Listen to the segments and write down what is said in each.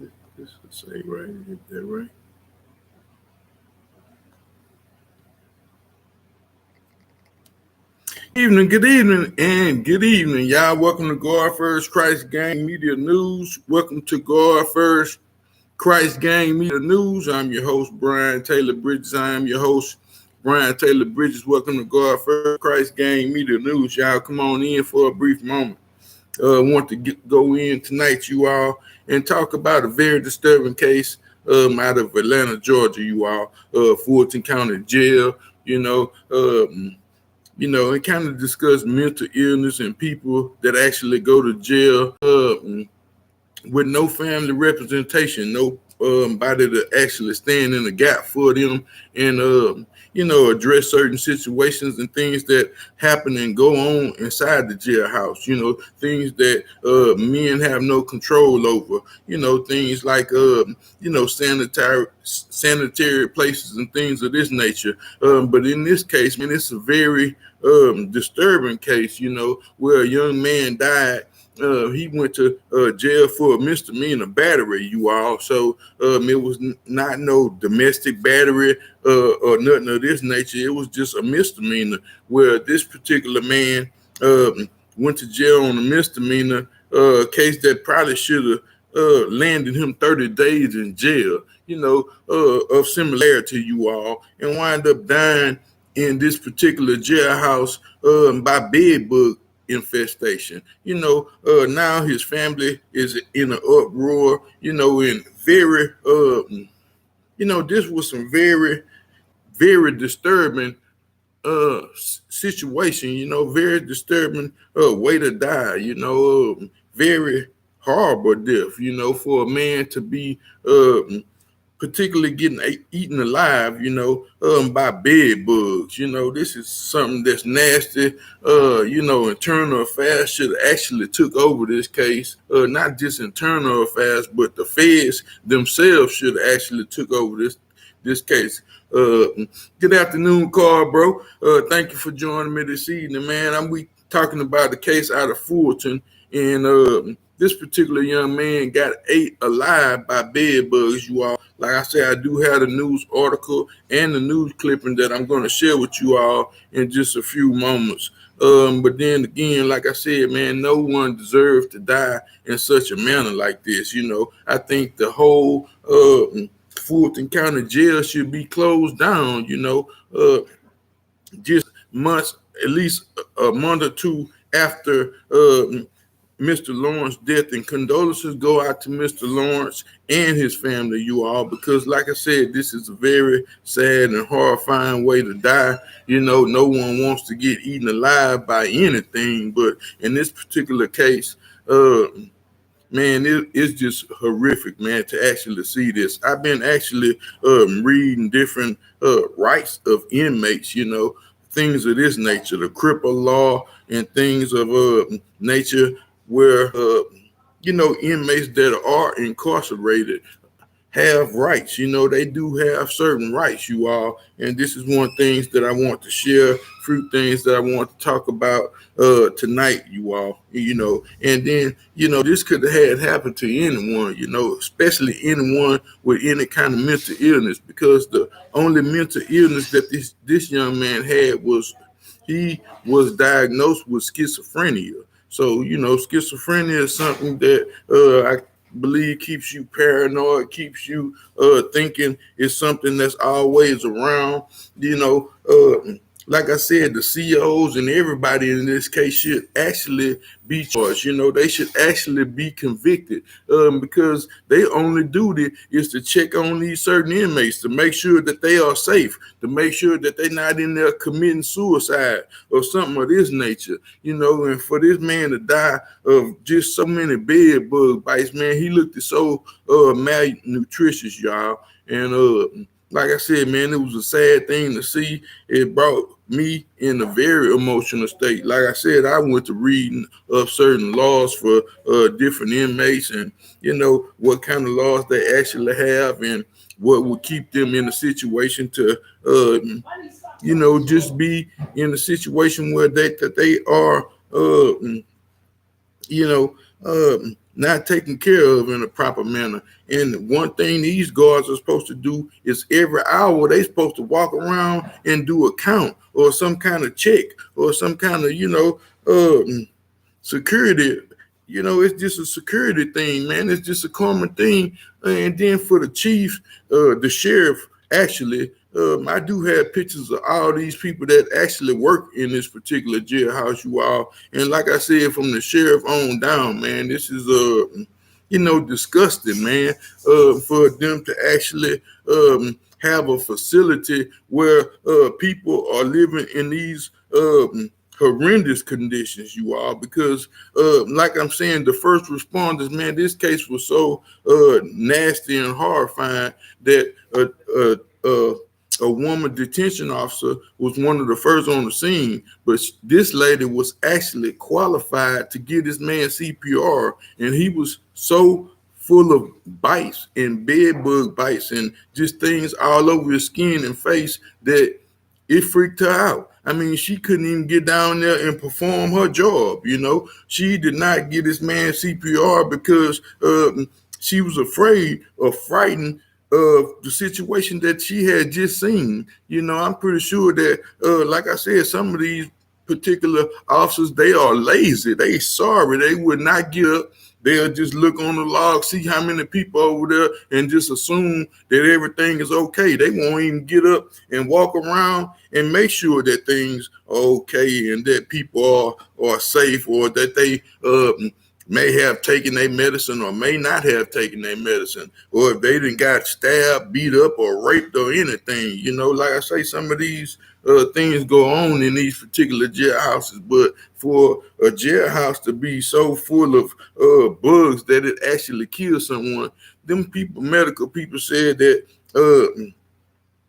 This is say right. Is that right? Good evening, and good evening, y'all. Welcome to God First Christ Gang Media News. Welcome to God First Christ Gang Media News. I'm your host, Brian Taylor Bridges. I am your host, Brian Taylor Bridges. Welcome to God First Christ Gang Media News. Y'all come on in for a brief moment. Want to go in tonight, you all, and talk about a very disturbing case out of Atlanta, Georgia, you all, Fulton County Jail, and kind of discuss mental illness and people that actually go to jail with no family representation, no body to actually stand in the gap for them and address certain situations and things that happen and go on inside the jailhouse. Things that men have no control over. Things like sanitary places and things of this nature. But in this case, man, it's a very disturbing case. Where a young man died. He went to jail for a misdemeanor battery, you all. So it was not no domestic battery or nothing of this nature. It was just a misdemeanor where this particular man went to jail on a misdemeanor case that probably should have landed him 30 days in jail, of similarity, you all, and wind up dying in this particular jailhouse by bed bug infestation. Now his family is in an uproar, and very, this was some very, very disturbing situation, very disturbing way to die, very horrible death, for a man to be particularly getting eaten alive, by bed bugs. This is something that's nasty. Internal affairs should actually took over this case. Not just internal affairs, but the feds themselves should actually took over this case. Good afternoon, Carl, bro. Thank you for joining me this evening, man. We talking about the case out of Fulton, and this particular young man got ate alive by bed bugs, you all. Like I said, I do have the news article and the news clipping that I'm going to share with you all in just a few moments. But then again, like I said, man, no one deserves to die in such a manner like this. I think the whole Fulton County Jail should be closed down, just months, at least a month or two after Mr. Lawrence's death, and condolences go out to Mr. Lawrence and his family, you all, because like I said, this is a very sad and horrifying way to die. No one wants to get eaten alive by anything, but in this particular case, man, it's just horrific, man, to actually see this. I've been actually reading different rights of inmates, things of this nature, the cripple law and things of nature where, inmates that are incarcerated have rights. They do have certain rights, you all. And this is one of the things that I want to share, few things that I want to talk about tonight, you all. And then, this could have had happened to anyone, especially anyone with any kind of mental illness, because the only mental illness that this young man had was he was diagnosed with schizophrenia. So, schizophrenia is something that I believe keeps you paranoid, keeps you thinking it's something that's always around. Like I said, the CEOs and everybody in this case should actually be charged. They should actually be convicted because their only duty is to check on these certain inmates to make sure that they are safe, to make sure that they're not in there committing suicide or something of this nature. And for this man to die of just so many bed bug bites, man, he looked so malnutritious, y'all. And like I said, man, it was a sad thing to see. It brought me in a very emotional state. Like I said, I went to reading of certain laws for different inmates and, what kind of laws they actually have and what would keep them in a situation to, just be in a situation where they are, not taken care of in a proper manner. And one thing these guards are supposed to do is every hour they supposed to walk around and do a count or some kind of check or some kind of, security. It's just a security thing, man. It's just a common thing. And then for the chief, the sheriff, actually, I do have pictures of all these people that actually work in this particular jailhouse, you all. And like I said, from the sheriff on down, man, this is disgusting, man. For them to actually have a facility where people are living in these horrendous conditions, you all, because like I'm saying, the first responders, man, this case was so nasty and horrifying that a woman detention officer was one of the first on the scene, but this lady was actually qualified to give this man CPR, and he was so full of bites and bed bug bites and just things all over his skin and face that it freaked her out. I mean, she couldn't even get down there and perform her job. She did not give this man CPR because she was afraid or frightened of the situation that she had just seen. I'm pretty sure that, like I said, some of these particular officers, they are lazy. They sorry. They would not get up. They'll just look on the log, see how many people over there, and just assume that everything is okay. They won't even get up and walk around and make sure that things are okay and that people are safe, or that they may have taken their medicine or may not have taken their medicine, or if they didn't got stabbed, beat up, or raped or anything. Like I say, some of these things go on in these particular jailhouses, but for a jailhouse to be so full of bugs that it actually kills someone, them people, medical people, said that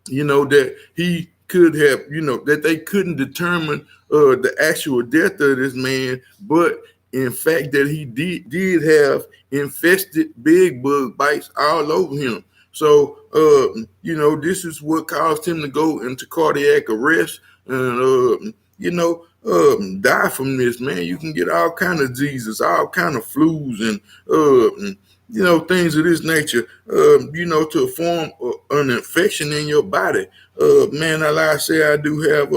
that he could have, that they couldn't determine the actual death of this man, but in fact that he did have infested bed bug bites all over him. So, this is what caused him to go into cardiac arrest and, die from this, man. You can get all kind of diseases, all kind of flus and things of this nature, to form an infection in your body. Man, like I say, I do have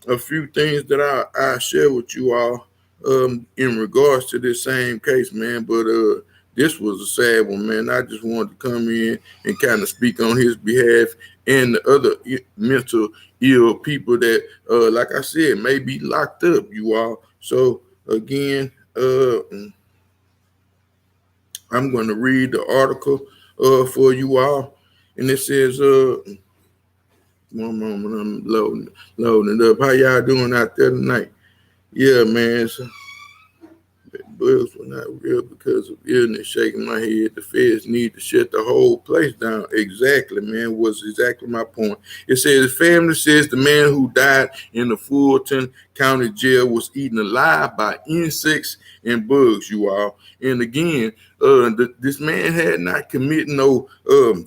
a few things that I share with you all in regards to this same case, man. But this was a sad one, man. I just wanted to come in and kind of speak on his behalf and the other mental ill people that, like I said, may be locked up, you all. So again, I'm going to read the article for you all, and it says, one moment, I'm loading it up. How y'all doing out there tonight? Yeah, man. So, bugs were not real because of illness. Shaking my head. The feds need to shut the whole place down. Exactly, man. Was exactly my point. It says the family says the man who died in the Fulton County Jail was eaten alive by insects and bugs, you all. And again, this man had not committed no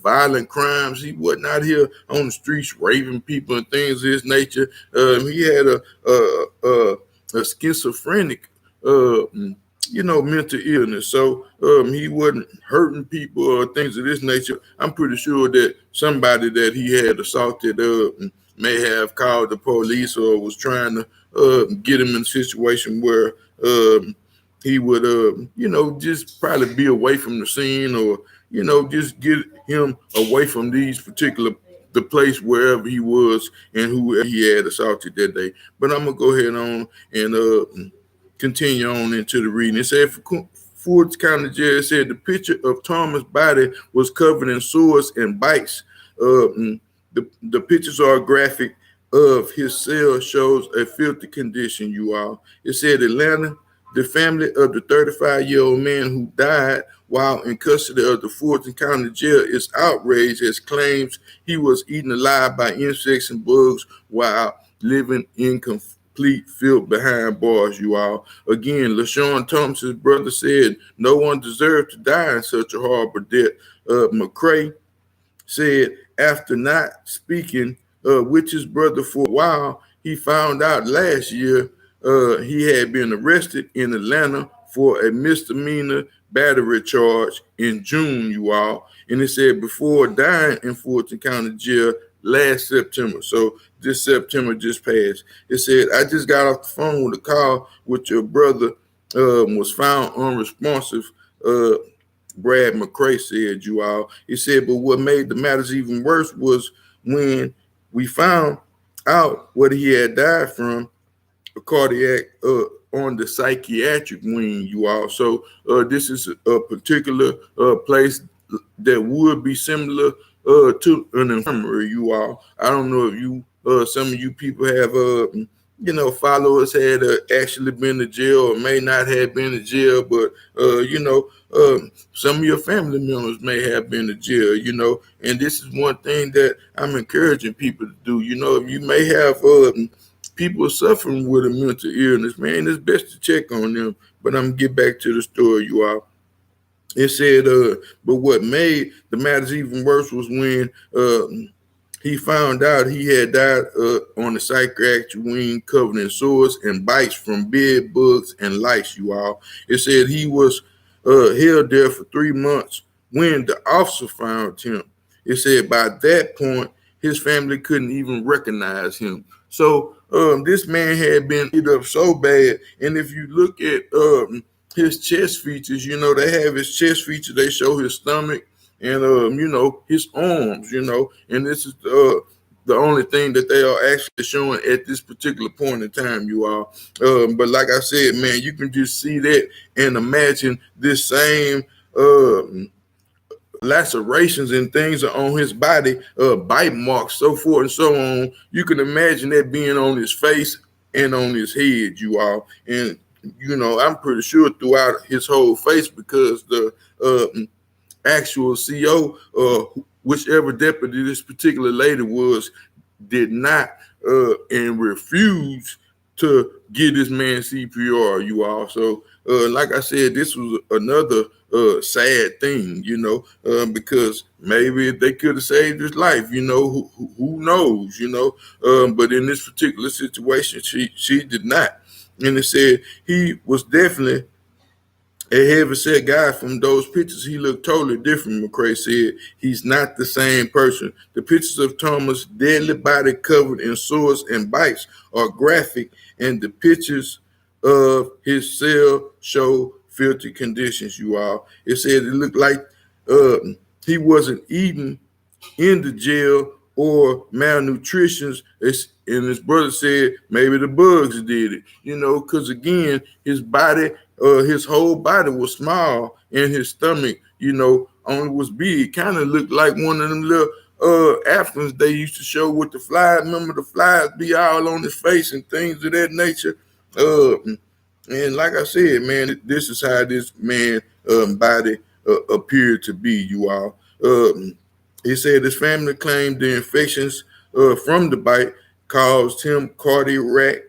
violent crimes. He was not here on the streets raping people and things of this nature. He had a schizophrenic mental illness. So he wasn't hurting people or things of this nature. I'm pretty sure that somebody that he had assaulted may have called the police or was trying to get him in a situation where he would, just probably be away from the scene, or, just get him away from these the place wherever he was and who he had assaulted that day. But I'm going to go ahead on and continue on into the reading. It said, Fulton County Jail said the picture of Thomas' body was covered in sores and bites. The pictures are graphic of his cell, shows a filthy condition, you all. It said Atlanta, the family of the 35-year-old man who died while in custody of the Fulton County Jail is outraged as claims he was eaten alive by insects and bugs while living in complete filth behind bars, you all. Again, LaShawn Thomas's brother said no one deserved to die in such a horrible death. McCray said after not speaking with his brother for a while, he found out last year he had been arrested in Atlanta for a misdemeanor battery charge in June, you all. And it said before dying in Fulton County Jail last September. So this September just passed. It said, I just got off the phone with a call with your brother, was found unresponsive. Brad McCray said, you all. He said, but what made the matters even worse was when we found out what he had died from, a cardiac on the psychiatric wing, you all. So this is a particular place that would be similar to an infirmary, you all. I don't know if you, some of you people have, followers had actually been to jail or may not have been to jail, but, some of your family members may have been to jail, and this is one thing that I'm encouraging people to do. If you may have people suffering with a mental illness, man, it's best to check on them. But I'm going to get back to the story, you all. It said, but what made the matters even worse was when he found out he had died on the psychiatric wing covered in sores and bites from bed bugs and lice, you all. It said he was held there for 3 months when the officer found him. It said by that point, his family couldn't even recognize him. So this man had been beat up so bad. And if you look at his chest features, they have his chest features. They show his stomach and, his arms, and this is the only thing that they are actually showing at this particular point in time, you all. But like I said, man, you can just see that and imagine this same lacerations and things are on his body, bite marks, so forth and so on. You can imagine that being on his face and on his head, you all. And, I'm pretty sure throughout his whole face, because the actual CO, whichever deputy this particular lady was, did not and refused to give this man CPR, you all. So, like I said, this was another sad thing, because maybe they could have saved his life, who knows, but in this particular situation, she did not. And it said he was definitely a heavy-set guy. From those pictures, he looked totally different, McCray said. He's not the same person. The pictures of Thomas' deadly body covered in sores and bites are graphic, and the pictures of his cell show filthy conditions, you all. It said it looked like he wasn't eating in the jail or malnutrition. And his brother said maybe the bugs did it, because again, his body, his whole body was small and his stomach, only was big. Kind of looked like one of them little Africans they used to show with the flies. Remember the flies be all on his face and things of that nature. And like I said, man, this is how this man body appeared to be, you all. He said his family claimed the infections from the bite caused him cardiac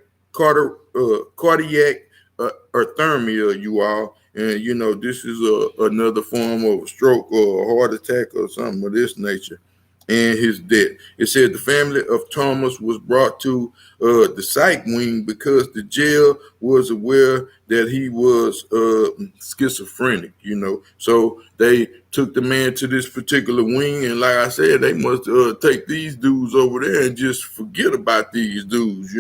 arrhythmia, you all. And, this is another form of a stroke or a heart attack or something of this nature. And his death. It said the family of Thomas was brought to the psych wing because the jail was aware that he was schizophrenic, So they took the man to this particular wing, and like I said, they must take these dudes over there and just forget about these dudes,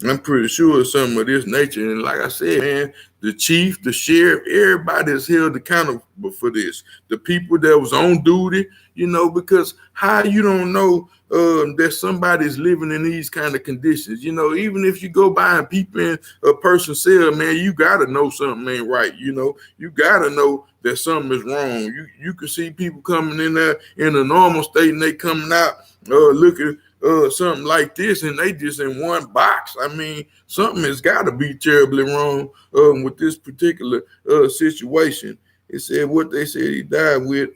I'm pretty sure it's something of this nature. And like I said, man, the chief, the sheriff, everybody is held accountable for this. The people that was on duty, because how you don't know that somebody's living in these kind of conditions, even if you go by and peep in a person's cell, man, you got to know something ain't right. You got to know that something is wrong. You can see people coming in there in a normal state and they coming out looking something like this, and they just in one box. I mean, something has got to be terribly wrong with this particular situation. It said what they said he died with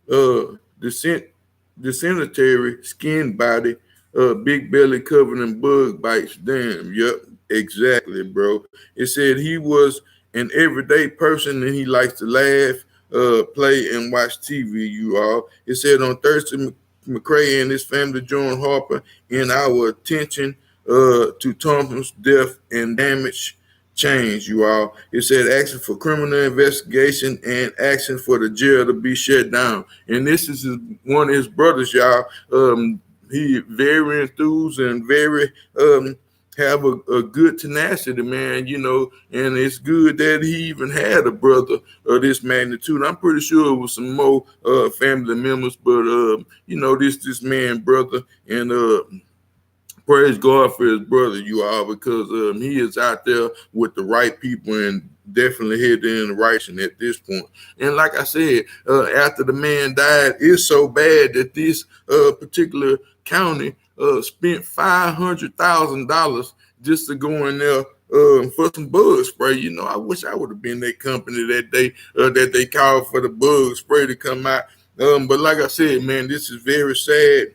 of dysentery, skin body, big belly covered in bug bites. Damn, yep, exactly, bro. It said he was an everyday person and he likes to laugh, play, and watch TV, you all. It said on Thursday, McCray and his family joined Harper in our attention to Thompson's death and damage change, you all. It said action for criminal investigation and action for the jail to be shut down. And this is one of his brothers, y'all. He very enthused and very have a good tenacity, man, and it's good that he even had a brother of this magnitude. I'm pretty sure it was some more family members, but this man brother, and praise God for his brother, you all, because he is out there with the right people and definitely headed in the right direction at this point. And like I said, after the man died, it's so bad that this particular county spent $500,000 just to go in there for some bug spray. I wish I would have been that company that they called for the bug spray to come out. But like I said, man, this is very sad.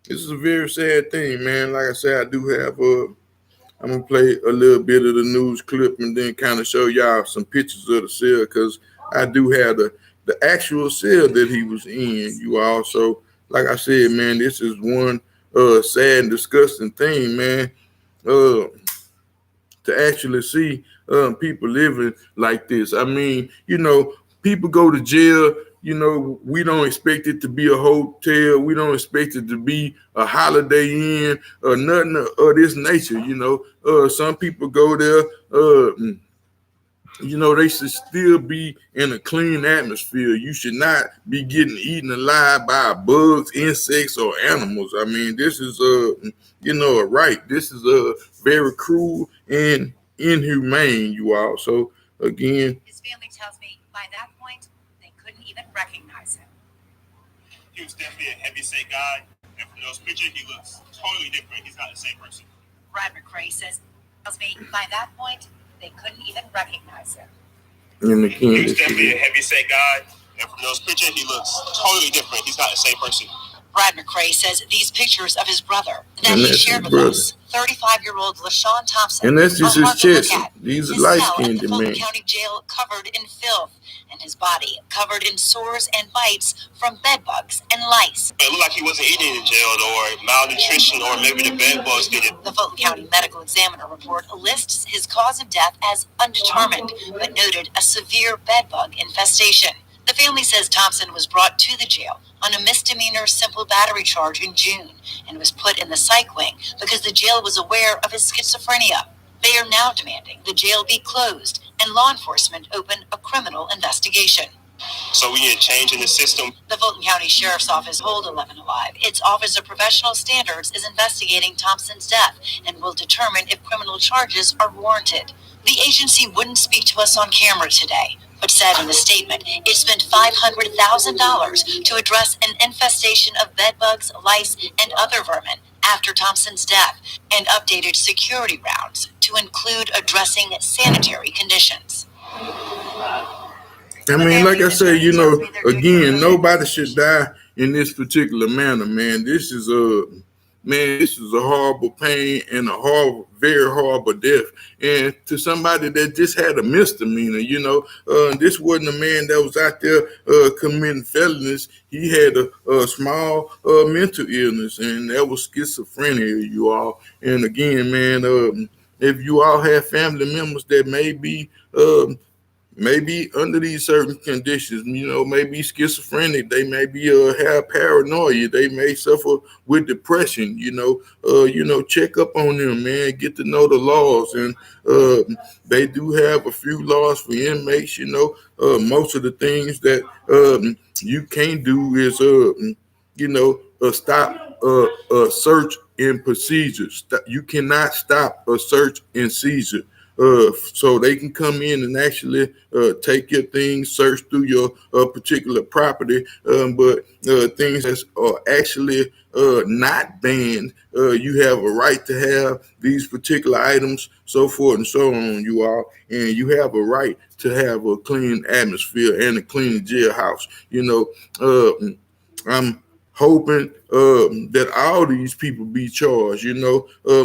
This is a very sad thing, man. Like I said, I do have I'm gonna play a little bit of the news clip and then kind of show y'all some pictures of the cell, because I do have the actual cell that he was in, you all. So like I said, man, this is one sad and disgusting thing, man. To actually see people living like this. I mean, people go to jail. We don't expect it to be a hotel. We don't expect it to be a Holiday Inn or nothing of this nature. Some people go there. They should still be in a clean atmosphere. You should not be getting eaten alive by bugs, insects, or animals. I mean, this is a right. This is very cruel and inhumane, you all. So again, his family tells me by that point they couldn't even recognize him. He was definitely a heavy-set guy, and from those pictures, he looks totally different. He's not the same person. Brad McRae tells me by that point they couldn't even recognize him. He was definitely a heavy-set guy, and from those pictures, he looks totally different. He's not the same person. Brad McRae says these pictures of his brother that he shared with us, 35-year-old LaShawn Thompson, and that's just his chest. He's a light-skinned man. Fulton man. County Jail covered in filth, and his body covered in sores and bites from bed bugs and lice. It looked like he wasn't eating in jail, or malnutrition, or maybe the bed bugs did it. The Fulton County Medical Examiner report lists his cause of death as undetermined, but noted a severe bed bug infestation. The family says Thompson was brought to the jail on a misdemeanor simple battery charge in June and was put in the psych wing because the jail was aware of his schizophrenia. They are now demanding the jail be closed and law enforcement open a criminal investigation. So we need a change in the system. The Fulton County Sheriff's Office Hold 11 Alive. Its Office of Professional Standards is investigating Thompson's death and will determine if criminal charges are warranted. The agency wouldn't speak to us on camera today, but said in the statement it spent $500,000 to address an infestation of bedbugs, lice, and other vermin after Thompson's death, and updated security rounds to include addressing sanitary conditions. I mean, like I say, again, nobody should die in this particular manner, man. This is a horrible pain and a very horrible death. And to somebody that just had a misdemeanor, this wasn't a man that was out there committing felonies. He had a small mental illness, and that was schizophrenia, you all. And again, man, if you all have family members that maybe under these certain conditions, maybe schizophrenic, they maybe have paranoia, they may suffer with depression, check up on them, man, get to know the laws. And they do have a few laws for inmates, most of the things that you can't do is, stop a search and procedure. You cannot stop a search and seizure. So they can come in and actually take your things, search through your particular property, but things that are actually not banned, you have a right to have these particular items, so forth and so on, you all, and you have a right to have a clean atmosphere and a clean jailhouse. I'm hoping that all these people be charged,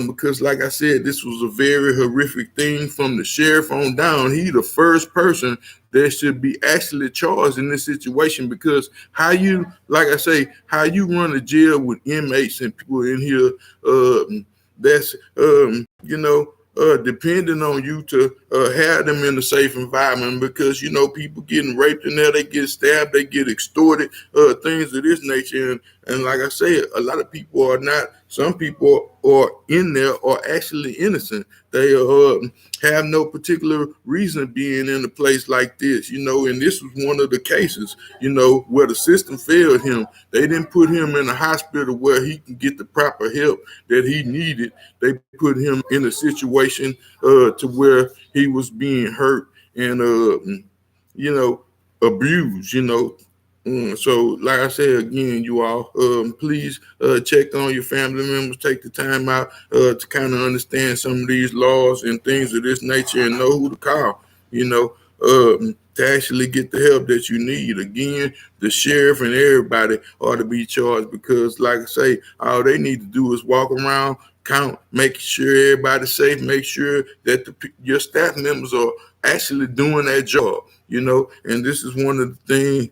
because like I said, this was a very horrific thing from the sheriff on down. He the first person that should be actually charged in this situation, because how you run a jail with inmates and people in here, that's depending on you to have them in a safe environment, because people getting raped in there, they get stabbed, they get extorted, things of this nature, and like I said, a lot of people are not. Some people are in there are actually innocent. They have no particular reason being in a place like this, and this was one of the cases, where the system failed him. They didn't put him in a hospital where he can get the proper help that he needed. They put him in a situation to where he was being hurt and abused, so like I said again, you all, please check on your family members, take the time out to kind of understand some of these laws and things of this nature, and know who to call, to actually get the help that you need. Again, the sheriff and everybody ought to be charged, because like I say, all they need to do is walk around, count, making sure everybody's safe, make sure that your staff members are actually doing their job, and this is one of the things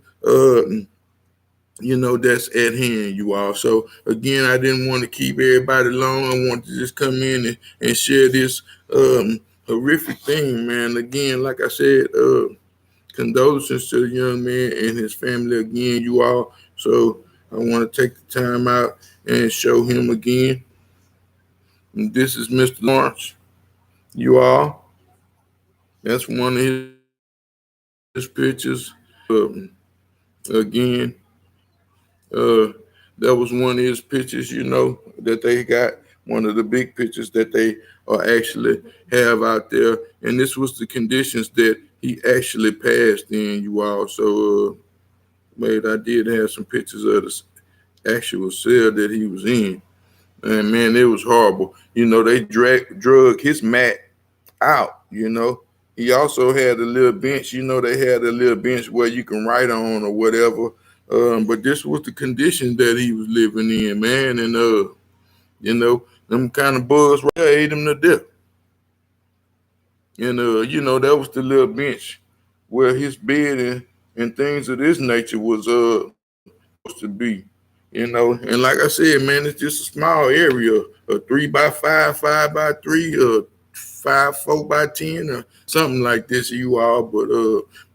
that's at hand, you all. So again, I didn't want to keep everybody long. I wanted to just come in and share this horrific thing, man. Again, like I said, condolences to the young man and his family again, you all. So I want to take the time out and show him again. And this is Mr. Lawrence, you all. That's one of his pictures. Again, that was one of his pictures, that they got, one of the big pictures that they actually have out there. And this was the conditions that he actually passed in, you all. So, I did have some pictures of the actual cell that he was in. And man, it was horrible. They drug his mat out, He also had a little bench, they had a little bench where you can write on or whatever. But this was the condition that he was living in, man. And, them kind of bugs right there ate him to death. And, that was the little bench where his bed and things of this nature was supposed to be, And like I said, man, it's just a small area, a 3x5, 5x3, 5, 4x10, or something like this, you all. But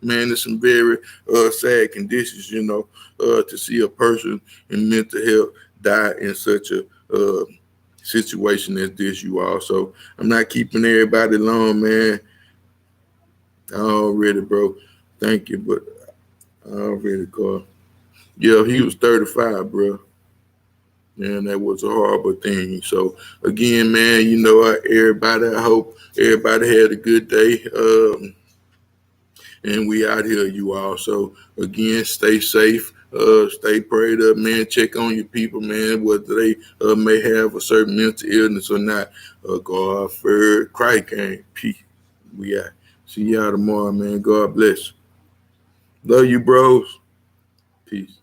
man, it's some very sad conditions, to see a person in mental health die in such a situation as this, you all. So I'm not keeping everybody long, man. Already, bro. Thank you, but I already called. Yeah, he was 35, bro. And that was a horrible thing. So again, man, everybody, I hope everybody had a good day. And we out here, you all. So again, stay safe, stay prayed up, man. Check on your people, man, whether they may have a certain mental illness or not. God first, Christ came. Peace. We out. See y'all tomorrow, man. God bless. Love you, bros. Peace.